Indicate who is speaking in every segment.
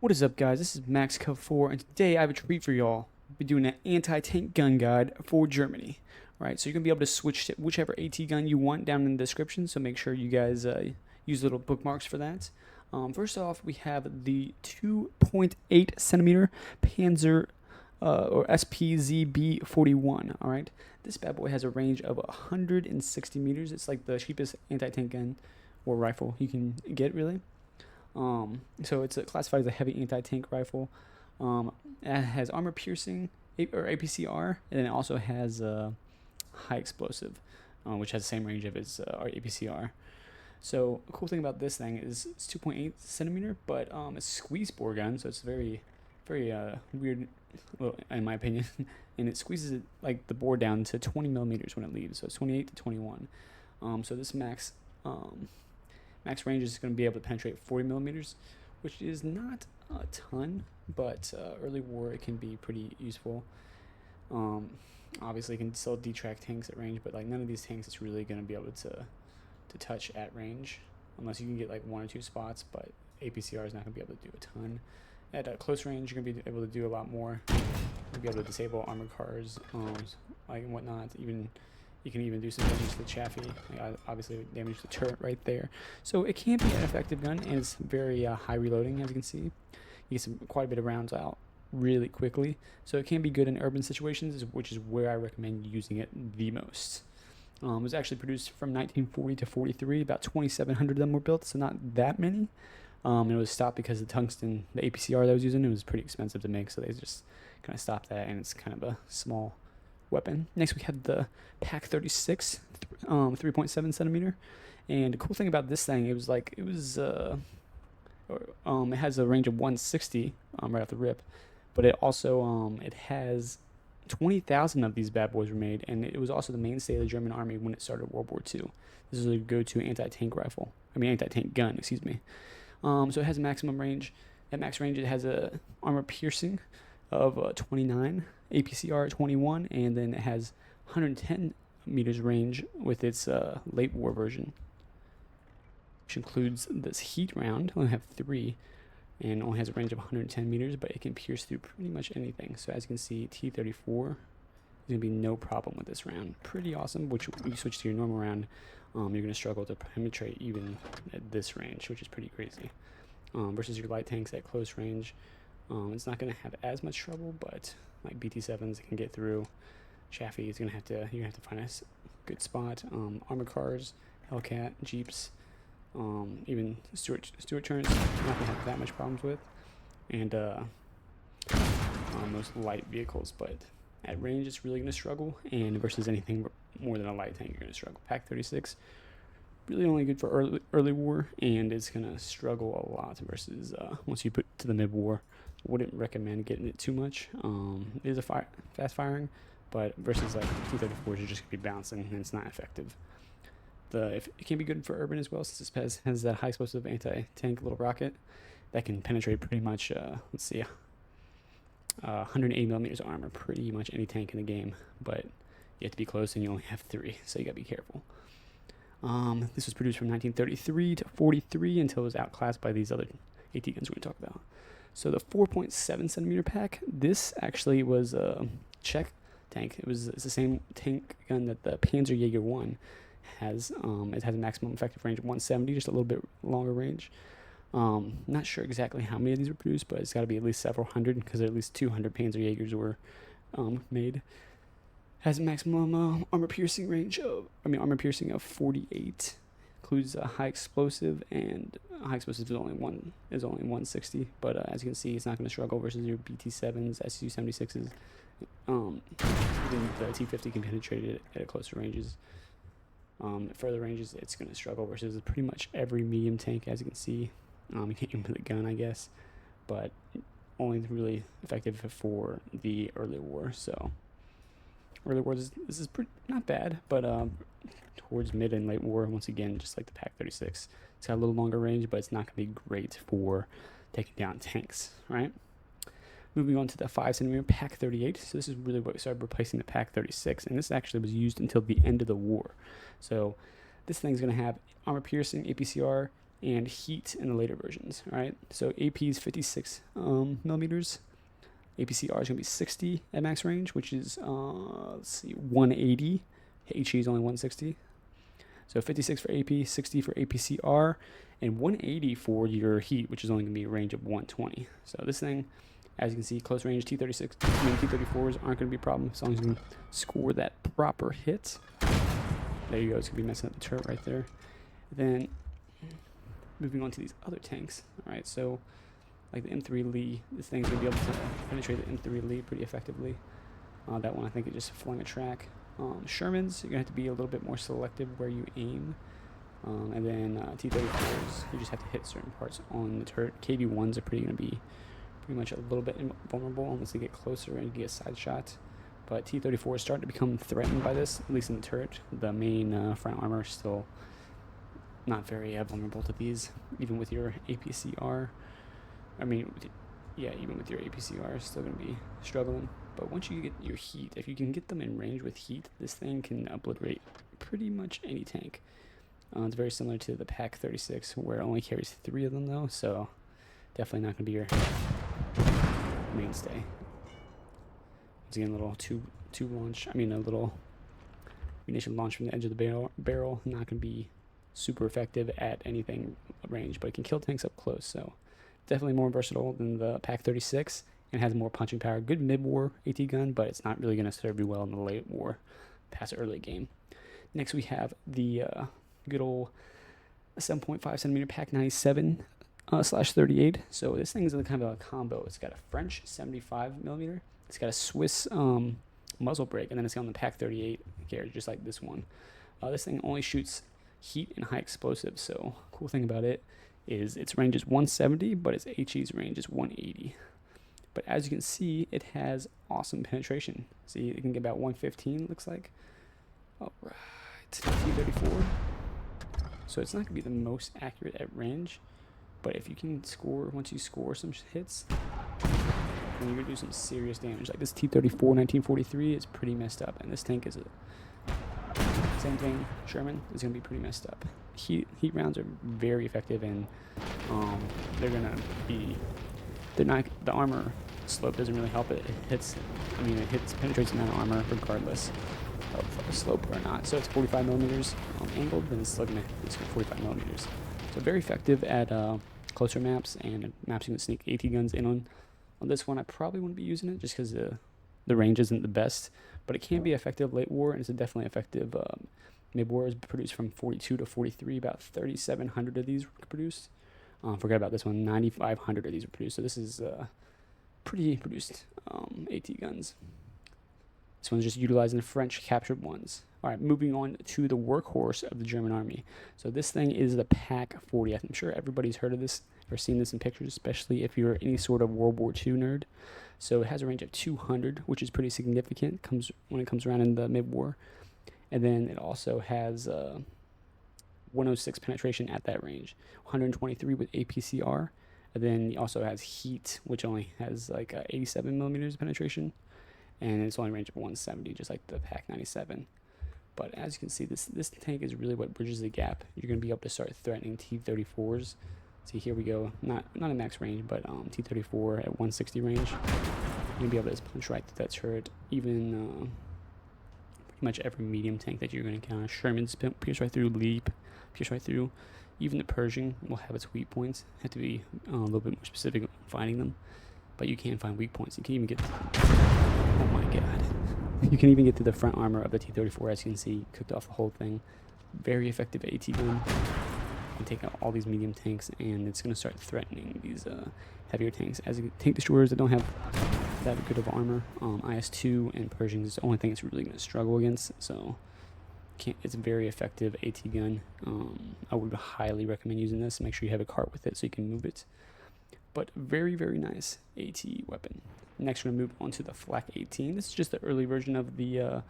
Speaker 1: What is up, guys? This is Max Cov 4, and today I have a treat for y'all. We'll be doing an anti-tank gun guide for Germany. Alright, so you're going to be able to switch to whichever AT gun you want down in the description, so make sure you guys use little bookmarks for that. First off, we have the 2.8 centimeter Panzer or SPZB-41. Alright, this bad boy has a range of 160 meters. It's like the cheapest anti-tank gun or rifle you can get, really. So it's classified as a heavy anti-tank rifle. It has armor piercing or APCR, and then it also has high explosive, which has the same range of its our APCR. So the cool thing about this thing is it's 2.8 centimeter, but it's squeeze bore gun, so it's very weird, well, in my opinion. And it squeezes it, like, the bore down to 20 millimeters when it leaves, so it's 28 to 21. So this max range is going to be able to penetrate 40 millimeters, which is not a ton, but early war it can be pretty useful. Obviously, it can still detract tanks at range, but like none of these tanks is really going to be able to touch at range, unless you can get like one or two spots. But APCR is not going to be able to do a ton. At close range, you're going to be able to do a lot more. You'll be able to disable armored cars, like and whatnot. You can even do some damage to the chassis, like obviously damage the turret right there. So it can be an effective gun, and it's very high reloading, as you can see. You get quite a bit of rounds out really quickly. So it can be good in urban situations, which is where I recommend using it the most. It was actually produced from 1940 to 43. About 2,700 of them were built, so not that many. And it was stopped because the tungsten, the APCR that I was using, it was pretty expensive to make, so they just kind of stopped that, and it's kind of a small weapon. Next we have the FlaK 36, 3.7 centimeter, and the cool thing about this thing, it has a range of 160 right off the rip, but it also it has 20,000 of these bad boys were made, and it was also the mainstay of the German army when it started World War II. This is a go-to anti-tank gun, excuse me. So it has a maximum range. At max range, it has a armor piercing of 29, APCR at 21, and then it has 110 meters range with its late war version, which includes this heat round. Only have 3, and only has a range of 110 meters, but it can pierce through pretty much anything. So as you can see, T-34 is going to be no problem with this round. Pretty awesome. Which when you switch to your normal round, you're going to struggle to penetrate even at this range, which is pretty crazy. Versus your light tanks at close range, it's not going to have as much trouble, but like BT7s, it can get through. Chaffee is you're gonna have to find a good spot. Armored cars, Hellcat, Jeeps, even Stuart turrets, you're not gonna have that much problems with, and most light vehicles. But at range, it's really gonna struggle, and versus anything more than a light tank, you're gonna struggle. FlaK 36, really only good for early war, and it's gonna struggle a lot versus once you put to the mid war. Wouldn't recommend getting it too much. It is a fast firing, but versus like T-34s, you're just gonna be bouncing, and it's not effective. It can be good for urban as well, since this has that high explosive anti-tank little rocket that can penetrate pretty much. 180 millimeters armor, pretty much any tank in the game, but you have to be close, and you only have 3, so you gotta be careful. This was produced from 1933 to 43 until it was outclassed by these other AT guns we're gonna talk about. So the 4.7 centimeter FlaK, this actually was a Czech tank. It's the same tank gun that the Panzer 1 has. It has a maximum effective range of 170, just a little bit longer range. Not sure exactly how many of these were produced, but it's got to be at least several hundred, because at least 200 Panzer Jaegers were made. Has a maximum armor piercing of 48. Includes a high explosive, and high explosive is only 160. But as you can see, it's not going to struggle versus your BT7s, SU-76s. Even the T-50 can penetrate it at closer ranges. At further ranges, it's going to struggle versus pretty much every medium tank, as you can see. You can't aim with a gun, I guess, but only really effective for the early war. So early war, this is not bad, but towards mid and late war, once again, just like the FlaK 36, it's got a little longer range, but it's not going to be great for taking down tanks, right? Moving on to the 5 centimeter FlaK 38. So this is really what started replacing the FlaK 36, and this actually was used until the end of the war. So this thing's going to have armor piercing, APCR, and heat in the later versions. All right, so AP is 56 millimeters. APCR is going to be 60 at max range, which is, let's see, 180. HE is only 160. So 56 for AP, 60 for APCR, and 180 for your heat, which is only going to be a range of 120. So this thing, as you can see, close range T34s aren't going to be a problem as long as you can score that proper hit. There you go. It's going to be messing up the turret right there. Then moving on to these other tanks. All right, so like the M3 Lee, this thing's going to be able to penetrate the M3 Lee pretty effectively. That one, I think, it just flung a track. Shermans, you're going to have to be a little bit more selective where you aim. And then T-34s, you just have to hit certain parts on the turret. KV-1s are going to be pretty much a little bit invulnerable unless they get closer and you get a side shot. But T-34 is starting to become threatened by this, at least in the turret. The main front armor is still not very vulnerable to these, even with your APCR. Even with your APCR, it's still going to be struggling. But once you get your heat, if you can get them in range with heat, this thing can obliterate pretty much any tank. It's very similar to the FlaK 36, where it only carries 3 of them, though, so definitely not going to be your mainstay. Once again, a little a little munition launch from the edge of the barrel, not going to be super effective at anything range, but it can kill tanks up close, so definitely more versatile than the FlaK 36. And has more punching power. Good mid-war AT gun, but it's not really going to serve you well in the late war, past early game. Next, we have the good old 7.5 centimeter FlaK 97 /38. So this thing is kind of a combo. It's got a French 75 millimeter. It's got a Swiss muzzle brake, and then it's got on the FlaK 38 carriage, just like this one. This thing only shoots heat and high explosives. So cool thing about it is its range is 170, but its HE's range is 180. But as you can see, it has awesome penetration. See, it can get about 115, looks like. All right, T-34. So it's not going to be the most accurate at range, but if you can score, once you score some hits, then you're going to do some serious damage. Like this T-34 1943 is pretty messed up, and this tank is same thing. Sherman is going to be pretty messed up. Heat rounds are very effective, and the armor slope doesn't really help it. It penetrates the amount of armor regardless of slope or not. So it's 45 millimeters angled, then it's still going to hit 45 millimeters. So very effective at closer maps and maps you can sneak AT guns in on. On this one, I probably wouldn't be using it just because the range isn't the best, but it can be effective late war, and it's definitely effective mid-war. Is produced from 42 to 43, about 3,700 of these were produced. Forget about this one, 9,500 of these were produced. So this is pretty produced AT guns. This one's just utilizing the French captured ones. All right, moving on to the workhorse of the German army. So this thing is the PaK 40. I'm sure everybody's heard of this or seen this in pictures, especially if you're any sort of World War II nerd. So it has a range of 200, which is pretty significant when it comes around in the mid-war. And then it also has 106 penetration at that range, 123 with APCR, and then it also has heat, which only has like 87 millimeters penetration, and it's only a range of 170, just like the FlaK 97. But as you can see, this tank is really what bridges the gap. You're going to be able to start threatening T-34s. See, here we go, not a max range, but T-34 at 160 range. You're going to be able to just punch right through that turret, even pretty much every medium tank that you're going to encounter. Sherman's pierce right through, Leap, pierce right through. Even the Pershing will have its weak points. Have to be a little bit more specific when finding them, but you can find weak points. You can even get oh my god, you can even get to the front armor of the T-34. As you can see, cooked off the whole thing. Very effective AT gun. You can take out all these medium tanks, and it's going to start threatening these heavier tanks. As you tank destroyers that don't have that good of armor, IS-2 and Pershing is the only thing it's really going to struggle against. So it's a very effective AT gun. I would highly recommend using this. Make sure you have a cart with it so you can move it. But very, very nice AT weapon. Next, we're going to move on to the FlaK 18. This is just the early version of the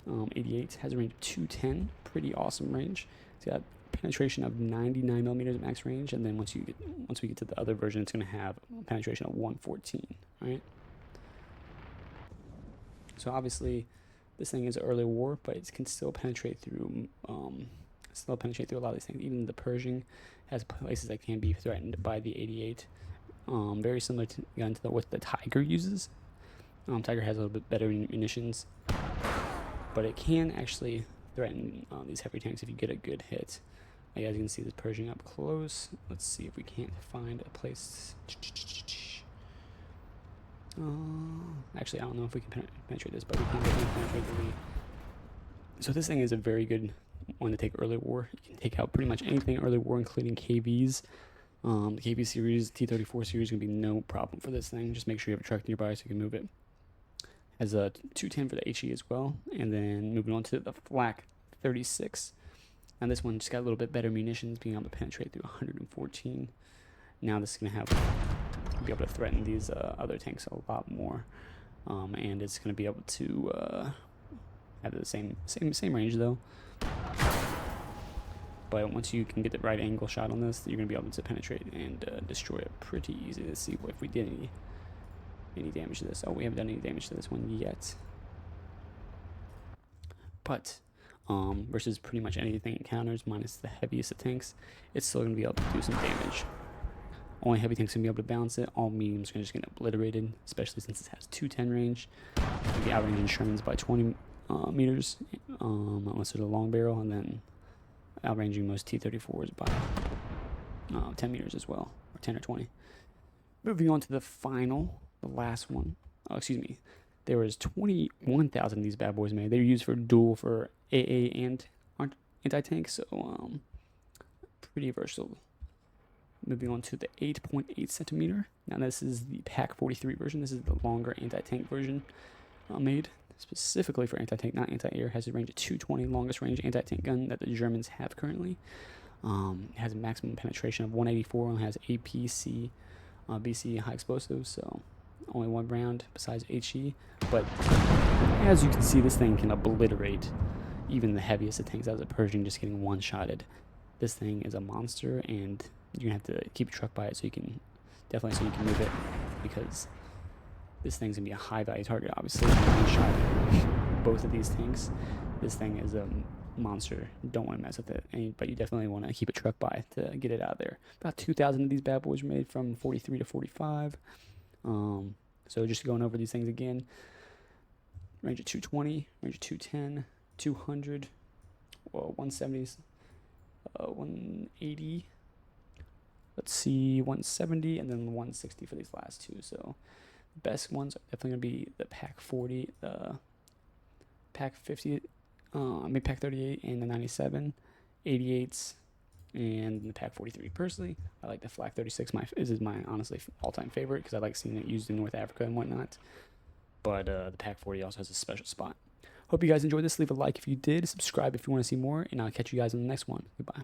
Speaker 1: 88. Has a range of 210. Pretty awesome range. It's got penetration of 99 millimeters at max range, and then once we get to the other version, it's going to have penetration of 114. Right. So obviously, this thing is early war, but it can still penetrate through a lot of these things. Even the Pershing has places that can be threatened by the 88. Very similar gun to what the Tiger uses. Tiger has a little bit better munitions, but it can actually threaten these heavy tanks if you get a good hit. Like, as you can see, this Pershing up close. Let's see if we can't find a place. Actually, I don't know if we can penetrate this, but we can definitely penetrate the lead. So this thing is a very good one to take early war. You can take out pretty much anything early war, including KVs. The KV series, T-34 series, is going to be no problem for this thing. Just make sure you have a truck nearby so you can move it. Has a 210 for the HE as well. And then moving on to the FlaK 36. Now this one just got a little bit better munitions, being able to penetrate through 114. Now this is going to be able to threaten these other tanks a lot more. And it's going to be able to have the same range though. But once you can get the right angle shot on this, you're going to be able to penetrate and destroy it pretty easy. Let's see if we did any damage to this. Oh, we haven't done any damage to this one yet. But versus pretty much anything it counters, minus the heaviest of tanks, it's still going to be able to do some damage. Only heavy tanks going to be able to balance it. All mediums are just going to get obliterated, especially since it has 210 range. It'll be outranging Shermans by 20 meters, unless there's a long barrel, and then outranging most T-34s by 10 meters as well, or 10 or 20. Moving on to the last one. Oh, excuse me. There was 21,000 of these bad boys made. They're used for dual for AA and anti-tank, so pretty versatile. Moving on to the 8.8 centimeter. Now this is the PaK 43 version. This is the longer anti-tank version made specifically for anti-tank, not anti-air. Has a range of 220, longest range anti-tank gun that the Germans have currently. It has a maximum penetration of 184 and has APC, BC high explosives, so only one round besides HE. But as you can see, this thing can obliterate even the heaviest of tanks. As a Pershing, just getting one-shotted. This thing is a monster, and you're gonna have to keep your truck by it so you can move it, because this thing's gonna be a high value target. Obviously, one shot both of these tanks. This thing is a monster. You don't want to mess with it, but you definitely want to keep a truck by to get it out of there. About 2,000 of these bad boys were made from 43 to 45. So just going over these things again: range of 220, range of 210, 200, 170s, 180. Let's see, 170, and then 160 for these last two. So the best ones are definitely going to be the PaK 40, the PaK 50, PaK 38, and the 97, 88s, and the PaK 43. Personally, I like the FlaK 36. This is my honestly all-time favorite because I like seeing it used in North Africa and whatnot. But the PaK 40 also has a special spot. Hope you guys enjoyed this. Leave a like if you did. Subscribe if you want to see more, and I'll catch you guys in the next one. Goodbye.